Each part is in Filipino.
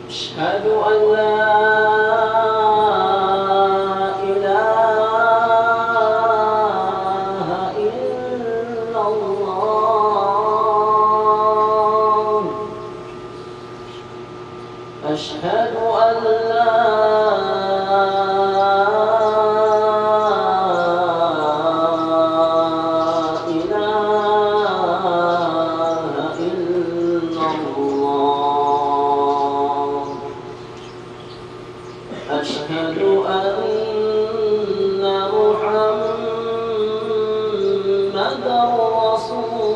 أشهد أن لا أشهد أن لا إله إلا الله أشهد أن محمدا رسول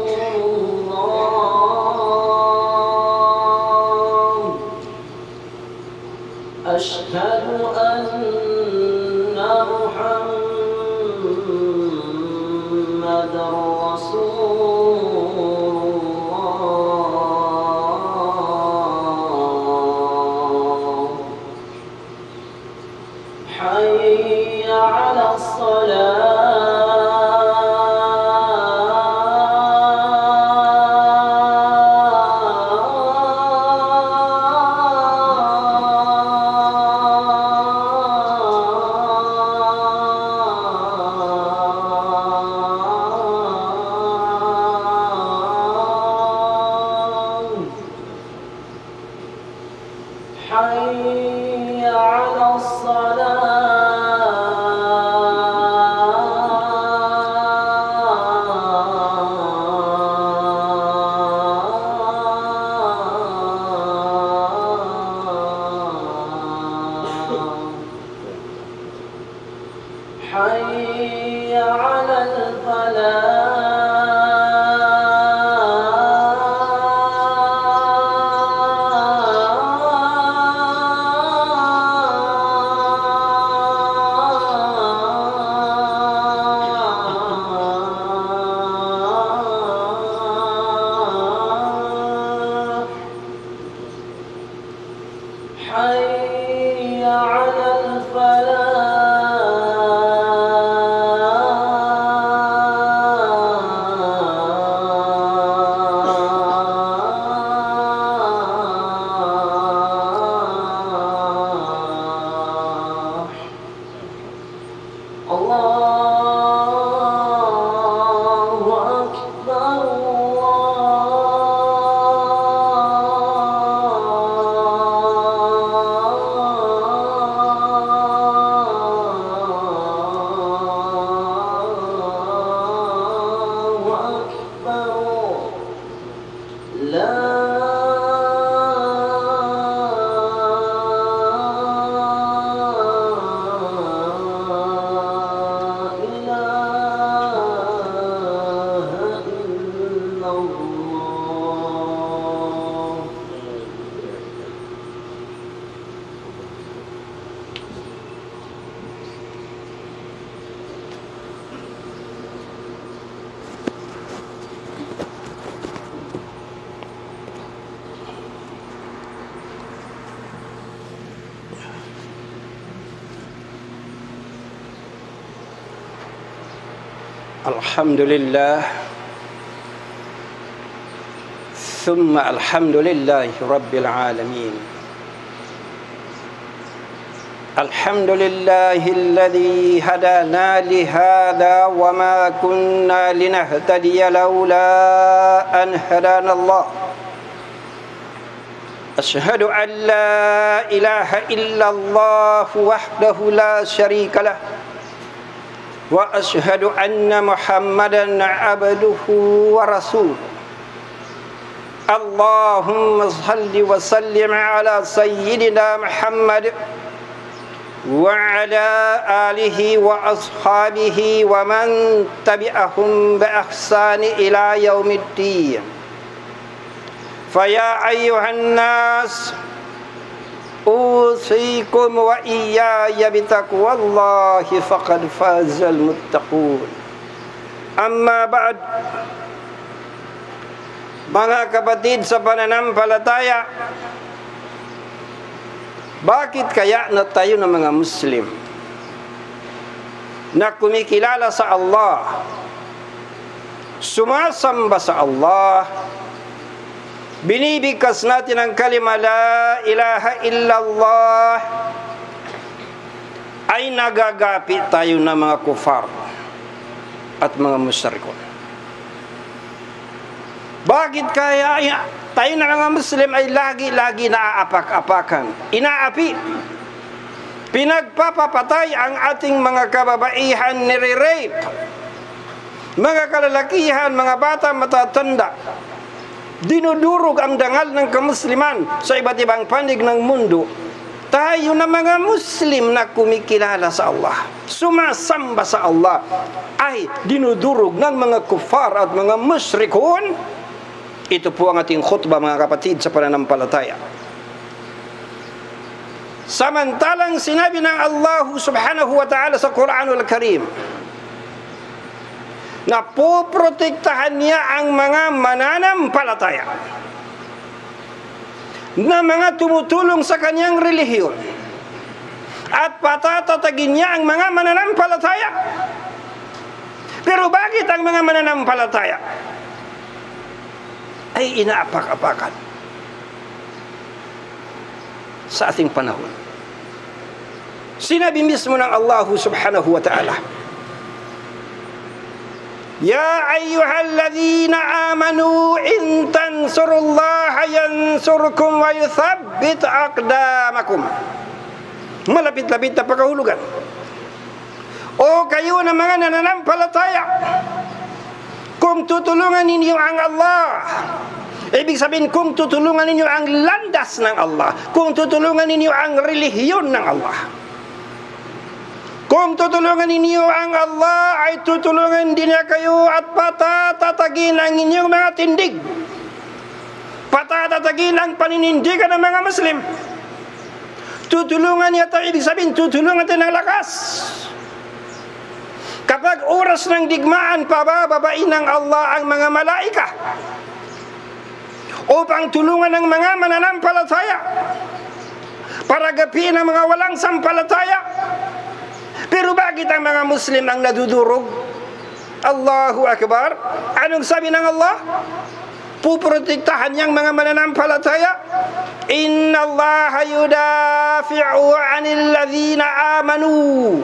أشهد أن محمدا رسول الله حي على حي على حي على حي على الحمد لله ثم الحمد لله رب العالمين الحمد لله الذي هدانا لهذا وما كنا لنهتدي لولا أن هدانا الله أشهد أن لا إله إلا الله وحده لا شريك له وأشهد أن محمدا عبده ورسوله اللهم صل وسلم على سيدنا محمد وعلى آله وأصحابه ومن تبعهم بإحسان إلى يوم الدين فيا أيها الناس أوصيكم وإياي بتقوى الله فقد فاز المتقون أما بعد mga kapatid sa pananampalataya, bakit kaya na tayo ng mga Muslim na kumikilala sa Allah, sumasamba sa Allah, binibigkas natin ang kalima la ilaha illallah, ay nagagapi tayo ng mga kufar at mga musyrikun. Bakit kaya tayo na mga Muslim ay lagi-lagi naaapak-apakan, inaapi, pinagpapapatay ang ating mga kababaihan, nire-rape, mga kalalakihan, mga bata, matatanda, dinudurog ang dangal ng kamusliman sa iba't ibang panig ng mundo. Tayo na mga Muslim na kumikilala sa Allah, sumasamba sa Allah, ay dinudurog ng mga kufar at mga musyrikun. Ito po ang ating khutbah, mga kapatid, sa pananampalataya. Samantalang sinabi ng Allah subhanahu wa ta'ala sa Quranul Karim na poprotektahan niya ang mga mananampalataya, na mga tumutulong sa kanyang relihiyon, at patatatagin niya ang mga mananampalataya. Pero bakit ang mga mananampalataya ay inaapak-apakan sa ating panahon? Sinabi mismo ng Allah subhanahu wa ta'ala, Ya ayyuhalladhina amanu in tansurullaha yansurkum wa yuthabbit aqdamakum. Malapit-lapit na pagkahulugan. O kayo na mga nananampalataya, kung tutulungan ninyo ang Allah, ibig sabihin kung tutulungan ninyo ang landas ng Allah, kung tutulungan ninyo ang relihiyon ng Allah, kung tutulungan ninyo ang Allah, ay tutulungan din niya kayo at patatatagin ang inyong mga tindig, patatatagin ang paninindigan ng mga Muslim. Tutulungan niya tayo, ibig sabihin tutulungan tayo ng lakas. Kapag oras ng digmaan, pabababain ng Allah ang mga malaika upang tulungan ang mga mananampalataya, para gapiin ang mga walang sampalataya. Pero bakit ang mga Muslim ang nadudurog? Allahu Akbar. Anong sabi ng Allah? Puprotektahan niyang mga mananampalataya. Inna Allah yudafi'u 'anil ladzina amanu.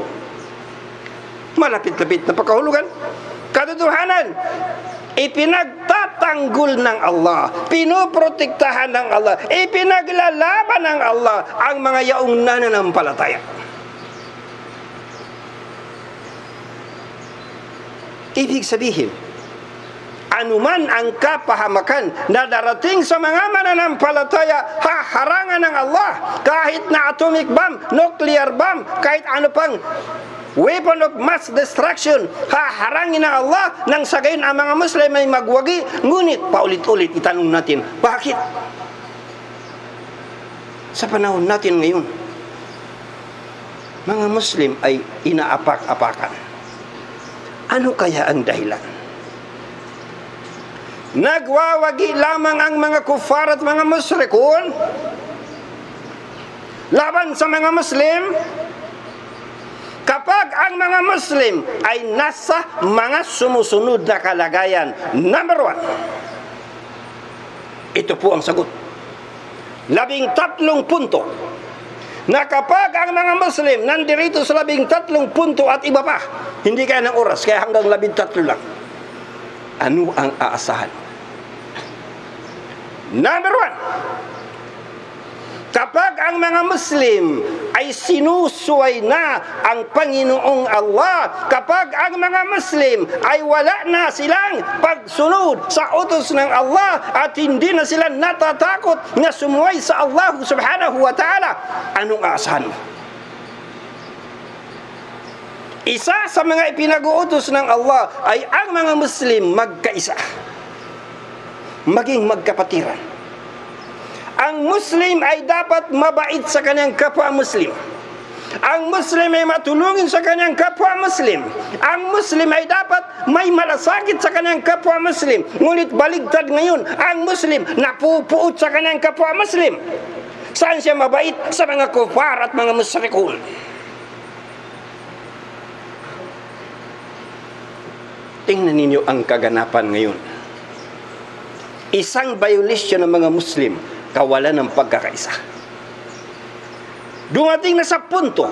Malapit-lapit na pagkahulugan. Katotohanan, ipinagtatanggol ng Allah, pinoprotektahan ng Allah, ipinaglalaban ng Allah ang mga yaong nananampalataya. Ibig sabihin, anuman ang kapahamakan na darating sa mga mananampalataya, haharangan ng Allah. Kahit na atomic bomb, nuclear bomb, kahit ano pang weapon of mass destruction, haharangin ng Allah nang sa gayon ang mga Muslim ay magwagi. Ngunit paulit-ulit itanong natin, bakit sa panahon natin ngayon mga Muslim ay inaapak-apakan? Ano kaya ang dahilan? Nagwawagi lamang ang mga kufar at mga musyrikun laban sa mga Muslim kapag ang mga Muslim ay nasa mga sumusunod na kalagayan. Number 1, ito po ang sagot. 13 punto na kapag ang mga Muslim nandirito sa 13 punto at iba pa, hindi kaya ng oras, kaya hanggang 13 lang. Ano ang aasahan? Number 1, kapag ang mga Muslim ay sinusuway na ang Panginoong Allah, kapag ang mga Muslim ay wala na silang pagsunod sa utos ng Allah at hindi na sila natatakot na sumuway sa Allah subhanahu wa ta'ala, anong aasahan mo? Isa sa mga ipinag-uutos ng Allah ay ang mga Muslim magkaisa, maging magkapatiran. Ang Muslim ay dapat mabait sa kanyang kapwa Muslim. Ang Muslim ay matulungin sa kanyang kapwa Muslim. Ang Muslim ay dapat may malasakit sa kanyang kapwa Muslim. Ngunit baligtad ngayon, ang Muslim napupuot sa kanyang kapwa Muslim. Saan siya mabait? Sa mga kufar at mga musyrikun. Tingnan ninyo ang kaganapan ngayon. isang violation ng mga Muslim, kawalan ng pagkakaisa. Dumating na sa punto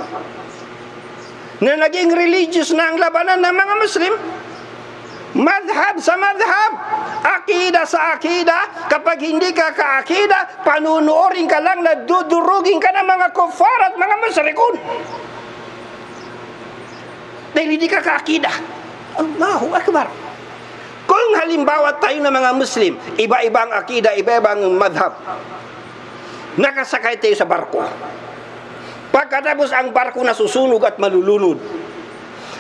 na naging religious na ang labanan ng mga Muslim. Madhab sa madhab, akida sa akida. Kapag hindi ka ka-akida, panunuorin ka lang na dudurugin ka ng mga kufar at mga musyrikun. Dahil hindi ka ka-akida. Allahu Akbar. Kung halimbawa tayo na mga Muslim, iba-ibang akida, iba-ibang madhab, nakasakay tayo sa barko. Pagkatapos ang barko nasusunog at malulunod,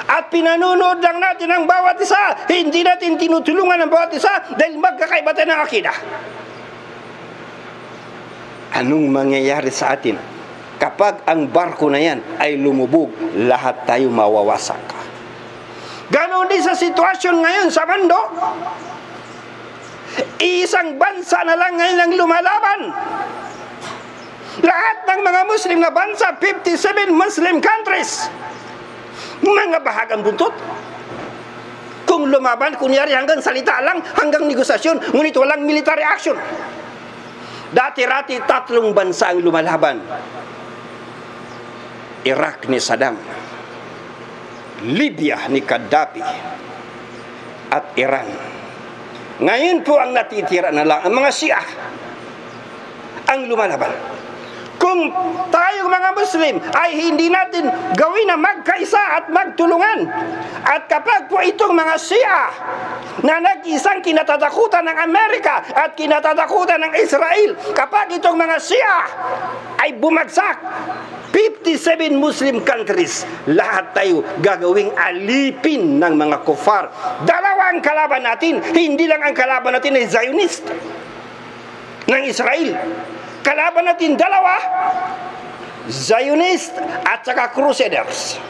at pinanonood lang natin ang bawat isa, hindi natin tinutulungan ang bawat isa dahil magkakaiba tayo ng akida. Anong mangyayari sa atin kapag ang barko na yan ay lumubog? Lahat tayo mawawasak. Ganon din sa sitwasyon ngayon sa mundo. Isang bansa na lang ngayon ang lumalaban. Lahat ng mga Muslim na bansa, 57 Muslim countries, mga bahagang buntot. Kung lumaban, kunyari hanggang salita lang, hanggang negosasyon, ngunit walang military action. Dati-rati 3 bansa ang lumalaban. Iraq ni Saddam, Libya ni Gaddafi, at Iran. Ngayon po ang natitira na lang ang mga Shia ang lumalaban. Kung tayong mga Muslim ay hindi natin gawin na magkaisa at magtulungan, at kapag po itong mga Shia na nag-isang kinatatakutan ng Amerika at kinatatakutan ng Israel, kapag itong mga Shia ay bumagsak, 57 Muslim countries, lahat tayo gagawing alipin ng mga kufar. Dalawa ang kalaban natin, hindi lang ang kalaban natin ay Zionist ng Israel. Kalaban natin dalawa, Zionist at saka Crusaders.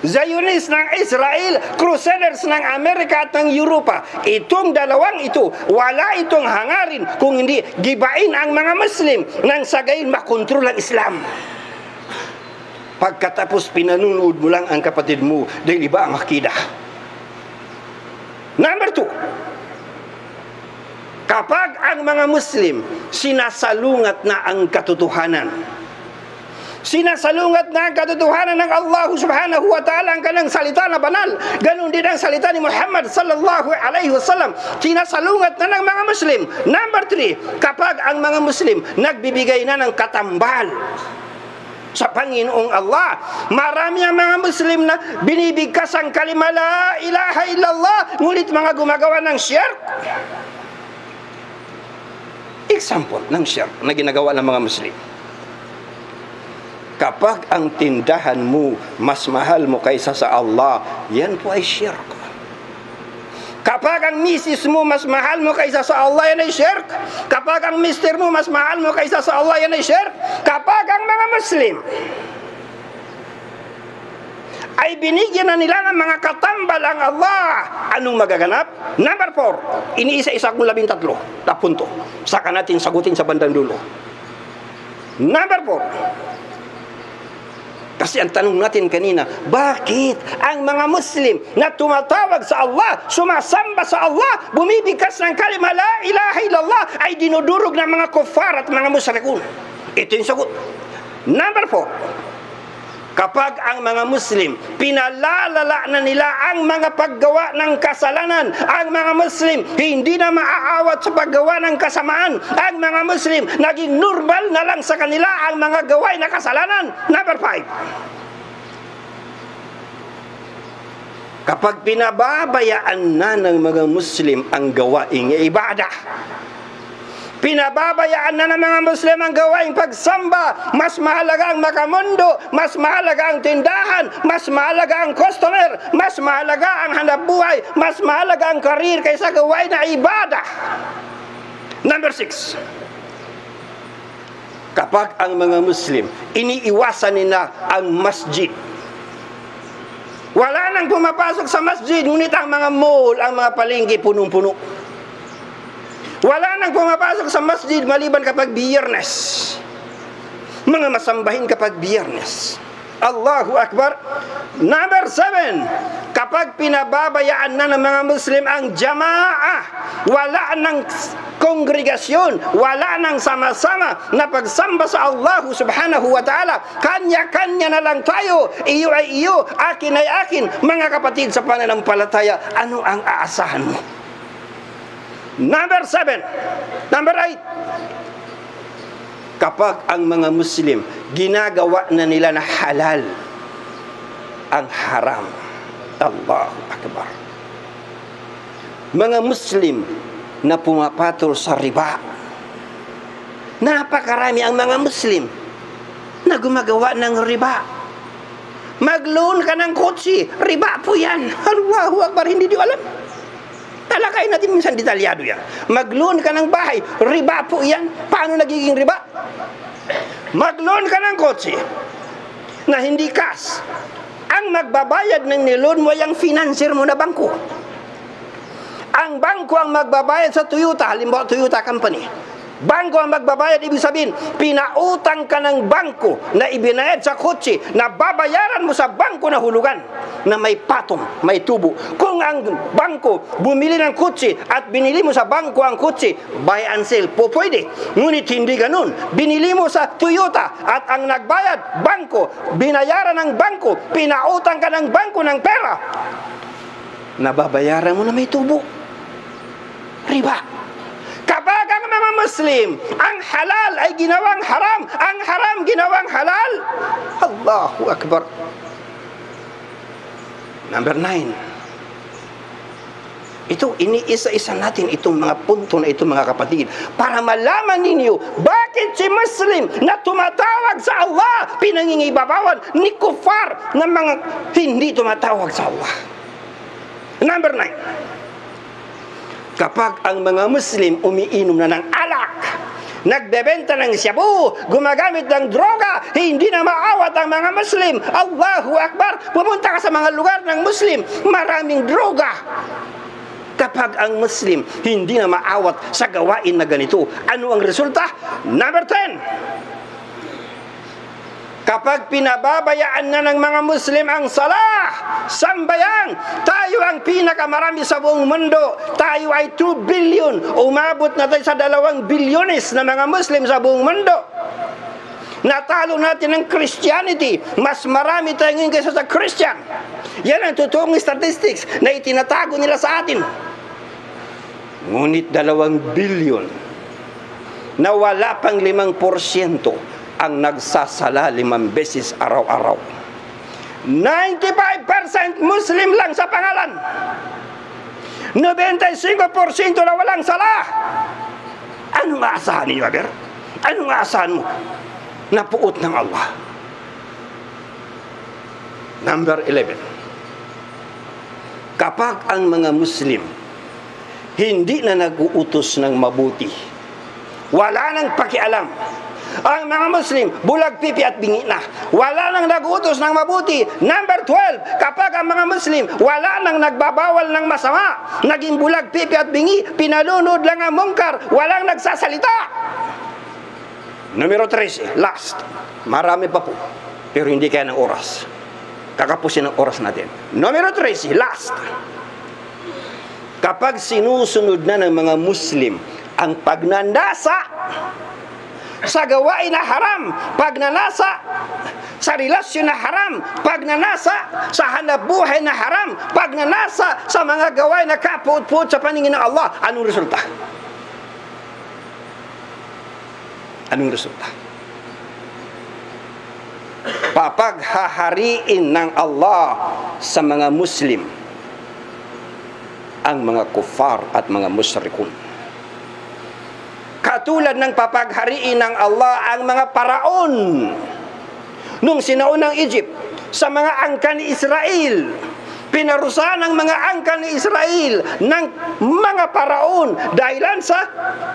Zionist ng Israel, Crusaders ng Amerika at ng Europa. Itong dalawang ito, wala itong hangarin kung hindi gibain ang mga Muslim nang sa gayon makontrol ang Islam. Pagkatapos pinanunood mo lang ang kapatid mo dahil iba ang akida. Number 2, kapag ang mga Muslim sinasalungat na ang katotohanan, sinasalungat na ang katotohanan ng Allah subhanahu wa ta'ala, ang kanyang salita na banal, ganun din ang salita ni Muhammad sallallahu alaihi wasallam, sinasalungat na ng mga Muslim. Number 3, kapag ang mga Muslim nagbibigay na ng katambal sa Panginoong Allah, marami ang mga Muslim na binibigkas ang kalima la ilaha illallah, ngunit mga gumagawa ng syirk. Example ng syirk na ginagawa ng mga Muslim. Kapag ang tindahan mo mas mahal mo kaysa sa Allah, yan po ay syirk. Kapag ang misis mo mas mahal mo kaysa sa Allah, yan ay syirk. Kapag ang mister mo mas mahal mo kaysa sa Allah, yan ay syirk. Kapag ang mga Muslim ay binigyan na nila ng mga katambal ang Allah, anong magaganap? Number 4, iniisa-isa kong 13 na punto. Saka natin sagutin sa bandang dulo. Number 4, kasi ang tanong natin kanina, bakit ang mga Muslim na tumatawag sa Allah, sumasamba sa Allah, bumibigkas ng kalima la ilaha illallah, ay dinudurog ng mga kufar at mga musyrikun? Ito yung sagot. Number 4, kapag ang mga Muslim pinalalala na nila ang mga paggawa ng kasalanan, ang mga Muslim hindi na maaawat sa paggawa ng kasamaan, ang mga Muslim naging normal na lang sa kanila ang mga gawain na kasalanan. Number 5, kapag pinababayaan na ng mga Muslim ang gawaing ibadah, pinababayaan na ng mga Muslim ang gawaing pagsamba, mas mahalaga ang makamundo, mas mahalaga ang tindahan, mas mahalaga ang customer, mas mahalaga ang hanapbuhay, mas mahalaga ang karir kaysa gawain na ibadah. Number 6, kapag ang mga Muslim iniiwasan nila ang masjid, wala nang pumapasok sa masjid, ngunit ang mga mall, ang mga palengke punong-puno. Wala nang pumapasok sa masjid maliban kapag Biyernes. Mga masambahin kapag Biyernes. Allahu Akbar. Number 7, kapag pinababayaan na ng mga Muslim ang jamaah, wala ng kongregasyon, wala ng sama-sama na pagsamba sa Allah subhanahu wa ta'ala, kanya-kanya na lang tayo, iyo ay iyo, akin ay akin. Mga kapatid sa pananampalataya, ano ang aasahan mo? Number 7. Number 8, kapag ang mga Muslim ginagawa na nila na halal ang haram. Allahu Akbar. Mga Muslim na pumapatol sa riba. Napakarami ang mga Muslim na gumagawa ng riba. Mag-loan ka ng kotse, riba po yan. Allahu Akbar, hindi di alam. Talakayin natin minsan detalyado yan. Mag-loan ka ng bahay, riba po yan. Paano nagiging riba? Mag-loan ka ng kotse na hindi cash. Ang magbabayad ng niloan mo yung financier mo na bangko. Ang bangko ang magbabayad sa Toyota, halimbawa Toyota Company. Bangko ang magbabayad, ibig sabihin, pinautang ka ng bangko na ibinayad sa kotse na babayaran mo sa bangko na hulugan na may patong, may tubo. Kung ang bangko bumili ng kotse at binili mo sa bangko ang kotse, buy and sell, pwede. Ngunit hindi ganun. Binili mo sa Toyota at ang nagbayad, bangko, binayaran ng bangko, pinautang ka ng bangko ng pera, nababayaran mo na may tubo. Riba. Kapag ang mga Muslim, ang halal ay ginawang haram, ang haram ginawang halal, Allahu Akbar. Number 9. Ito, iniisa-isa natin itong mga punto na ito, mga kapatid, para malaman ninyo bakit si Muslim na tumatawag sa Allah, pinangingibabawan ni kufar ng mga hindi tumatawag sa Allah. Number 9. Kapag ang mga Muslim umiinom na ng alak, nagbebenta ng shabu, gumagamit ng droga, hindi na maawat ang mga Muslim. Allahu Akbar! Pumunta ka sa mga lugar ng Muslim, maraming droga. Kapag ang Muslim hindi na maawat sa gawain na ganito, ano ang resulta? Number 10. Kapag pinababayaan na ng mga Muslim ang salah, sambayan, tayo ang pinakamarami sa buong mundo. Tayo ay 2 billion. Umabot na tayo sa 2 bilyones na mga Muslim sa buong mundo. Natalo natin ang Christianity. Mas marami tayo ngayon kaysa sa Christian. Yan ang totoong statistics na itinatago nila sa atin. Ngunit 2 billion na wala pang 5% ang nagsasala 5 beses araw-araw. 95% Muslim lang sa pangalan. 95% na walang sala. Anong aasahan ninyo, Aber? Anong aasahan mo? Napuot ng Allah. Number 11. Kapag ang mga Muslim hindi na nag-uutos ng mabuti, wala nang pakialam, ang mga Muslim, bulag, pipi at bingi na. Wala nang nag-utos ng mabuti. Number 12, kapag ang mga Muslim, wala nang nagbabawal ng masama, naging bulag, pipi at bingi, pinalunod lang ang mungkar, walang nagsasalita. Numero 13, last. Marami pa po, pero hindi kaya ng oras. Kakapusin ang oras natin. Numero 13, last. Kapag sinusunod na ng mga Muslim ang pagnanasa sa gawain na haram, pagnanasa sa relasyon na haram, pagnanasa sa hanapbuhay na haram, pagnanasa sa mga gawain na kaput-put sa paningin ng Allah, anong resulta? Anong resulta? Papaghahariin ng Allah sa mga Muslim ang mga kufar at mga musyrikun. Katulad ng papaghariin ng Allah ang mga paraon nung sinaunang Egypt sa mga angkan ni Israel. Pinarusahan ng mga angkan ni Israel ng mga paraon dahilan sa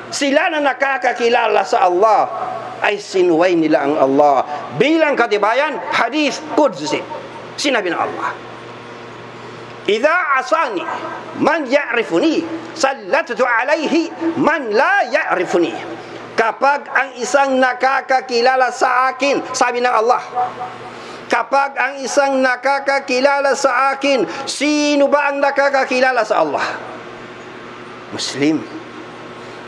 sila na nakakakilala sa Allah ay sinuway nila ang Allah. Bilang katibayan, hadith Qudsi, sinabi ng Allah, "Idza asani man ya'rifuni, sallatu alayhi man la ya'rifuni." Kapag ang isang nakakakilala sa akin, sabi ng Allah, Kapag ang isang nakakakilala sa akin, sino ba ang nakakakilala sa Allah? Muslim.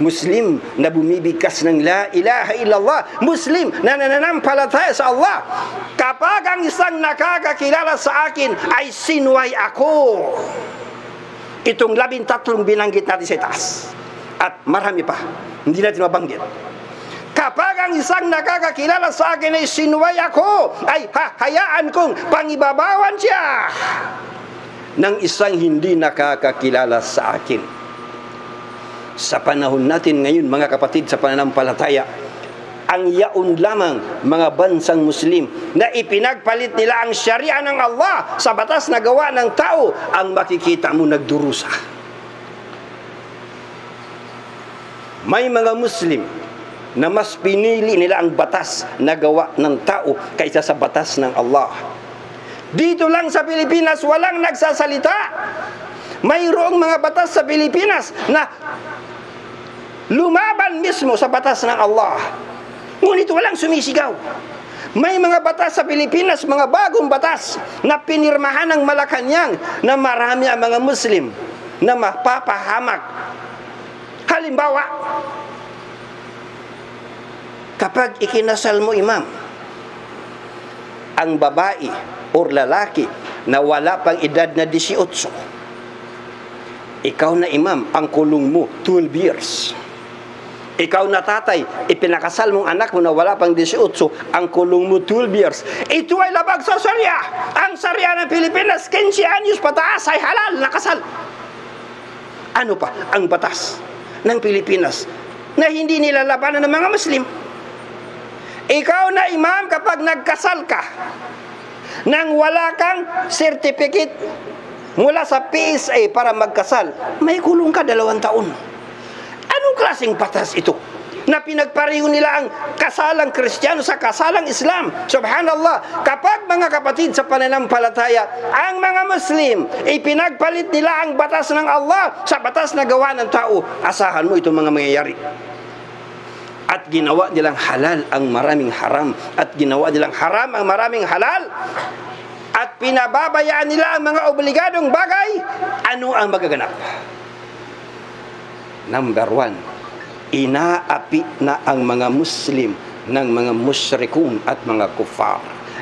Muslim na bumibigkas ng la ilaha illallah. Muslim na nananampalataya sa Allah. Kapag ang isang nakakakilala sa akin ay sinuway ako. Itong 13 binanggit natin sa itaas. At marami pa. Hindi natin mabanggit. Kapag ang isang nakakakilala sa akin ay sinuway ako, ay hahayaan kong pangibabawan siya ng isang hindi nakakakilala sa akin. Sa panahon natin ngayon, mga kapatid, sa pananampalataya, ang yaon lamang mga bansang Muslim na ipinagpalit nila ang syariah ng Allah sa batas na gawa ng tao, ang makikita mo nagdurusa. May mga Muslim na mas pinili nila ang batas na gawa ng tao kaysa sa batas ng Allah. Dito lang sa Pilipinas, walang nagsasalita. Mayroong mga batas sa Pilipinas na lumaban mismo sa batas ng Allah. Ngunit walang sumisigaw. May mga batas sa Pilipinas, mga bagong batas na pinirmahan ng Malacanang na marami ang mga Muslim na mapapahamak. Halimbawa, kapag ikinasal mo, imam, ang babae o lalaki na wala pang edad na 18, ikaw na imam, ang kulong mo 12 years. Ikaw na tatay, ipinakasal mong anak mo na wala pang 18, ang kulong mo 12 years. Ito ay labag sa Sharia. Ang Sharia ng Pilipinas, 15 anyos pataas ay halal na kasal. Ano pa ang batas ng Pilipinas na hindi nilalabanan ng mga Muslim? Ikaw na imam, kapag nagkasal ka nang wala kang certificate mula sa PSA para magkasal, may kulong ka 2 taon. Anong klaseng batas ito? Na pinagpareho nila ang kasalang Kristiyano sa kasalang Islam. Subhanallah. Kapag, mga kapatid, sa pananampalataya, ang mga Muslim, ipinagpalit nila ang batas ng Allah sa batas na gawa ng tao, asahan mo itong mga mangyayari. At ginawa nilang halal ang maraming haram. At ginawa nilang haram ang maraming halal. At pinababayaan nila ang mga obligadong bagay. Ano ang magaganap? Number 1, inaapi na ang mga Muslim ng mga musyrikun at mga kufar.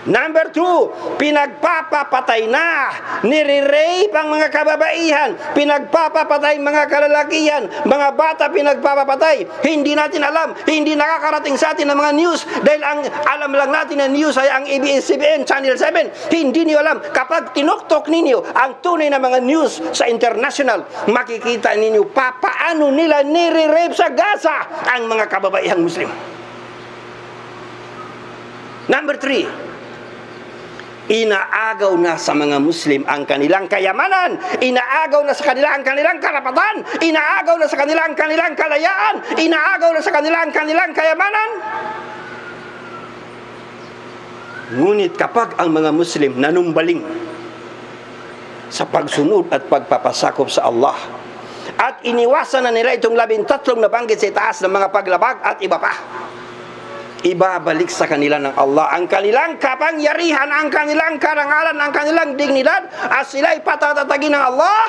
Number 2, pinagpapapatay na, nire-rape ang mga kababaihan, pinagpapapatay mga kalalakihan, mga bata pinagpapapatay. Hindi natin alam, hindi nakakarating sa atin ang mga news dahil ang alam lang natin na news ay ang ABS-CBN, Channel 7. Hindi niyo alam, kapag tinuktok ninyo ang tunay na mga news sa international, makikita ninyo paano nila nire-rape sa Gaza ang mga kababaihang Muslim. Number 3, inaagaw na sa mga Muslim ang kanilang kayamanan, inaagaw na sa kanila ang kanilang karapatan, inaagaw na sa kanila ang kanilang kalayaan, inaagaw na sa kanila ang kanilang kayamanan. Ngunit kapag ang mga Muslim nanumbaling sa pagsunod at pagpapasakop sa Allah at iniwasan na nila itong 13 na banggit sa itaas ng mga paglabag at iba pa, ibabalik sa kanila ng Allah ang kanilang kapangyarihan, ang kanilang karangalan, ang kanilang dignidad, at sila'y patatatagin ng Allah.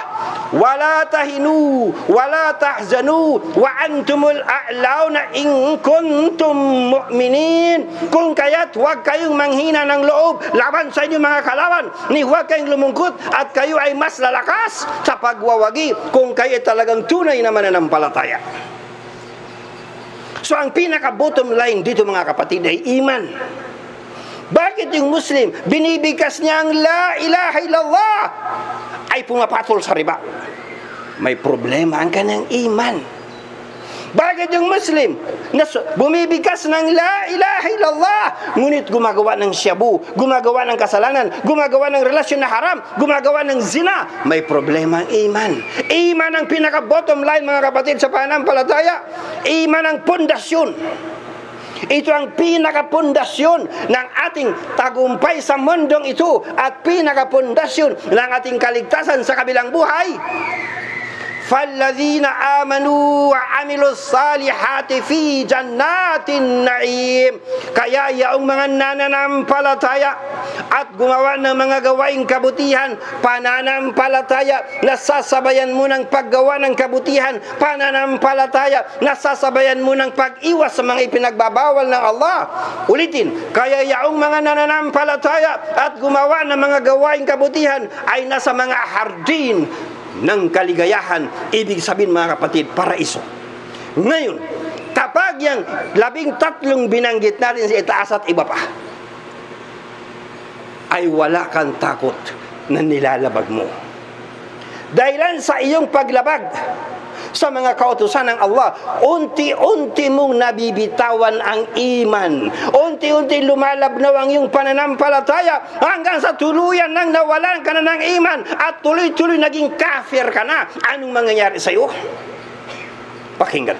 Wala tahinu, wala tahzanu, wa antumul a'launa in kuntum mu'minin. Kung kaya't huwag kayong manghina ng loob laban sa inyong mga kalaban, ni huwag kayong lumungkot, at kayo ay mas lalakas sa pagwawagi kung kayo talagang tunay na mananampalataya. So ang pinaka-bottom line dito, mga kapatid, ay iman. Bakit yung Muslim, binibigkas niya ang la ilaha illallah, ay pumapatol sa riba? May problema ang kanyang iman. Bakit yung Muslim na bumibigkas ng la ilaha illallah, ngunit gumagawa ng syabu, gumagawa ng kasalanan, gumagawa ng relasyon na haram, gumagawa ng zina? May problema ang iman. Iman ang pinaka-bottom line, mga kapatid, sa pananampalataya. Iman ang pundasyon. Ito ang pinaka-pundasyon ng ating tagumpay sa mundong ito at pinaka-pundasyon ng ating kaligtasan sa kabilang buhay. Fallazina amanu wa amilus salihati fi jannatin na'im. Kaya yaong mga nananampalataya at gumawa ng mga gawaing kabutihan, pananampalataya, nasasabayan mo ng paggawa ng kabutihan, pananampalataya, nasasabayan mo ng pag-iwas sa mga ipinagbabawal ng Allah. Ulitin, kaya yaong mga nananampalataya at gumawa ng mga gawaing kabutihan ay nasa mga hardin ng kaligayahan. Ibig sabihin mga kapatid, paraiso. Ngayon, kapag yung 13 binanggit natin sa itaas at iba pa, ay wala kang takot na nilalabag mo. Dahilan sa iyong paglabag sa mga kautusan ng Allah, unti-unti mong nabibitawan ang iman. Unti-unti lumalabnaw ang iyong pananampalataya hanggang sa tuluyan nang nawalan ka na ng iman at tuloy-tuloy naging kafir ka na. Anong mangyayari sa iyo? Pakinggan.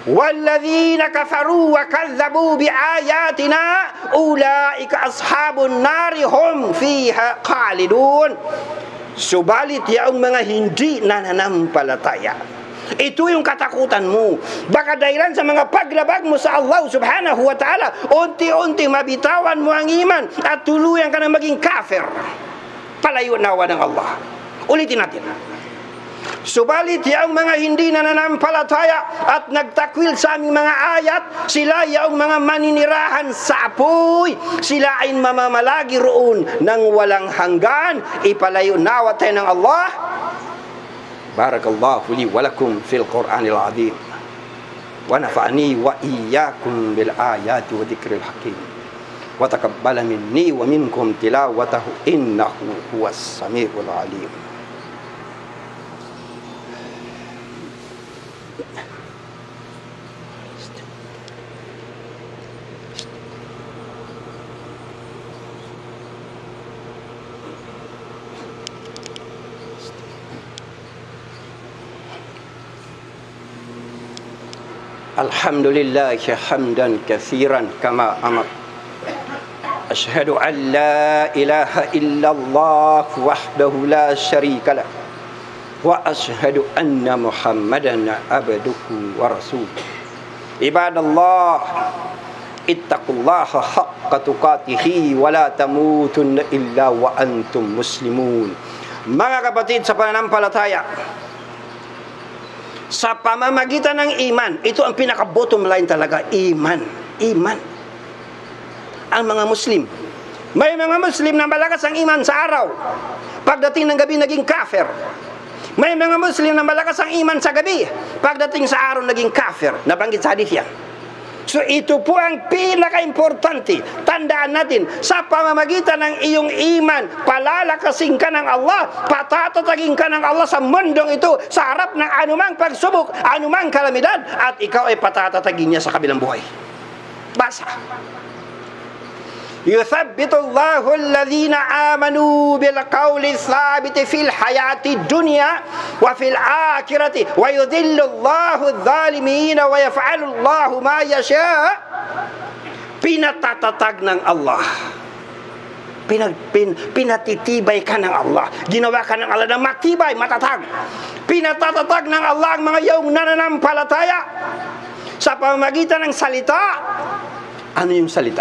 وَالَّذِينَ كَفَرُوا وَكَذَّبُوا بِآيَاتِنَا أُولَئِكَ أَصْحَابُ النَّارِ هُمْ فِيهَا خَالِدُونَ. Subalit yaong mga hindi nananampalataya, ito yung katakutan mo. Baka dahilan sa mga paglabag mo sa Allah subhanahu wa ta'ala, unti-unti mabitawan mo ang iman at tuluyan ka na maging kafir. Palayo nawa ng Allah. Ulitin natin. Subalit yaong mga hindi nananampalataya at nagtakwil sa aming mga ayat, sila yaong mga maninirahan sa apoy, sila ay mamamalagi roon ng walang hanggan. Ipalayo nawa tayo ng Allah. Barakallahu li wa lakum fil Qur'anil azim wa nafa'ani wa iyyakum bil ayati wa dhikril hakim wa taqabbala minni wa minkum tilawatahu innahu huwas samiul alim. Alhamdulillah hamdan katsiran kama amar. Asyhadu an la ilaha illallah wahdahu la syarika lah. Wa asyhadu anna Muhammadan abduhu wa rasuluh. Ibadallah, ittaqullaha haqqa tuqatih wa la tamutunna illa wa antum muslimun. Mga kapatid sa pananampalataya, sa pamamagitan ng iman, ito ang pinaka-bottom line talaga, iman. Iman. Ang mga Muslim. May mga Muslim na malakas ang iman sa araw. Pagdating ng gabi, naging kafir. May mga Muslim na malakas ang iman sa gabi. Pagdating sa araw, naging kafir. Nabanggit sa hadith yan. So ito po ang pinaka-importante. Tandaan natin, sa pamamagitan ng iyong iman, palalakasin ka ng Allah, patatatagin ka ng Allah sa mundong ito, sa harap ng anumang pagsubok, anumang kalamidad, at ikaw ay patatatagin niya sa kabilang buhay. Basa. يثبت الله الذين آمنوا بالقول الثابت في الحياة الدنيا وفي الآخرة ويذل الله الظالمين ويفعل الله ما يشاء. Pinatatatag ng Allah, pinatitibay ka ng Allah, ginawa ka ng Allah na matibay, matatag. Pinatatatag ng Allah ang mga yaong nananampalataya sa pamamagitan ng salita. Ano yung salita?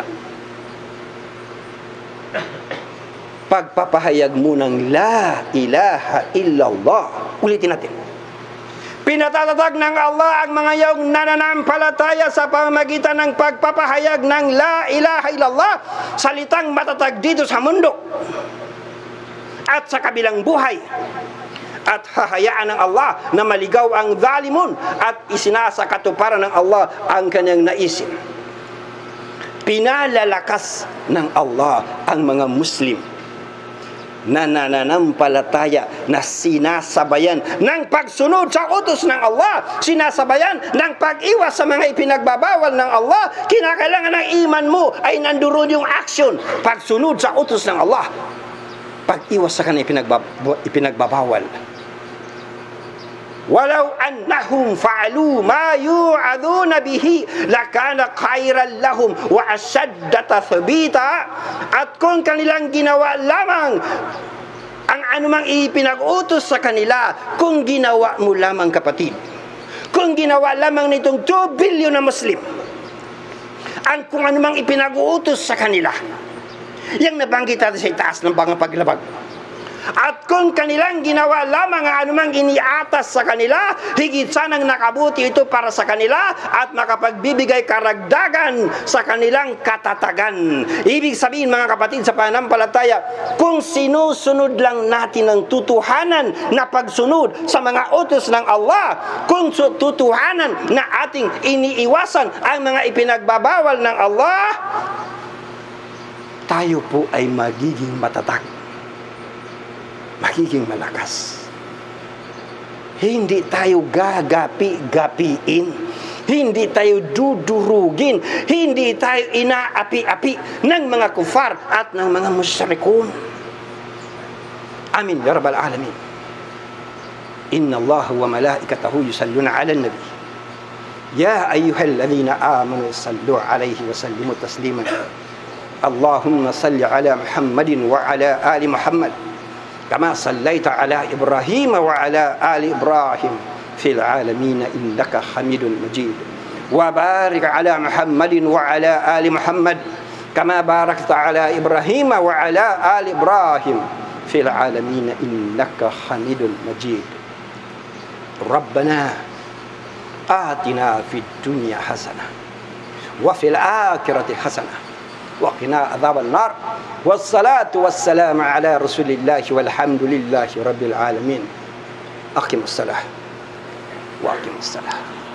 Pagpapahayag mo ng la ilaha illallah. Ulitin natin. Pinatatatag ng Allah ang mga yaong nananampalataya sa pamamagitan ng pagpapahayag ng la ilaha illallah, salitang matatag dito sa mundo at sa kabilang buhay. At hahayaan ng Allah na maligaw ang zalimun at isinasakatuparan ng Allah ang kanyang naisin. Pinalalakas ng Allah ang mga Muslim na nananampalataya, na sinasabayan ng pagsunod sa utos ng Allah, sinasabayan ng pag-iwas sa mga ipinagbabawal ng Allah. Kinakailangan ng iman mo ay nandoon yung action, pagsunod sa utos ng Allah, pag-iwas sa kanya ipinagbabawal. Walau annahum fa'alu ma yu'aduna bihi lakana khairan lahum wa ashadda tathbita. At kung kanilang ginawa lamang ang anumang ipinag-utos sa kanila kung ginawa mo lamang, kapatid. Kung ginawa lamang nitong 2 billion na Muslim ang kung anumang ipinag-uutos sa kanila, yang nabanggit natin sa itaas ng mga paglabag. At kung kanilang ginawa lamang ang anumang iniatas sa kanila, higit sanang nakabuti ito para sa kanila at makapagbibigay karagdagan sa kanilang katatagan. Ibig sabihin, mga kapatid, sa pananampalataya, kung sinusunod lang natin ang tutuhanan na pagsunod sa mga utos ng Allah, kung tutuhanan na ating iniiwasan ang mga ipinagbabawal ng Allah, tayo po ay magiging matatag, magiging malakas. Hindi tayo gagapi-gapiin, hindi tayo dudurugin, hindi tayo inaapi-api ng mga kufar at ng mga musyrikun. Amin ya rabbal alamin. Inna Allah wa malaikatahu yusalluna ala nabi. Ya ayyuhalladhina amanu sallu alayhi wa sallimu tasliman. Allahumma salli ala Muhammadin wa ala ali Muhammad كما صليت على إبراهيم وعلى آل إبراهيم في العالمين إنك حميد مجيد وبارك على محمد وعلى آل محمد كما باركت على إبراهيم وعلى آل إبراهيم في العالمين إنك حميد مجيد ربنا آتنا في الدنيا حسنة وفي الآخرة حسنة وقنا عذاب النار والصلاة والسلام على رسول الله والحمد لله رب العالمين. أقم الصلاة وأقم الصلاة.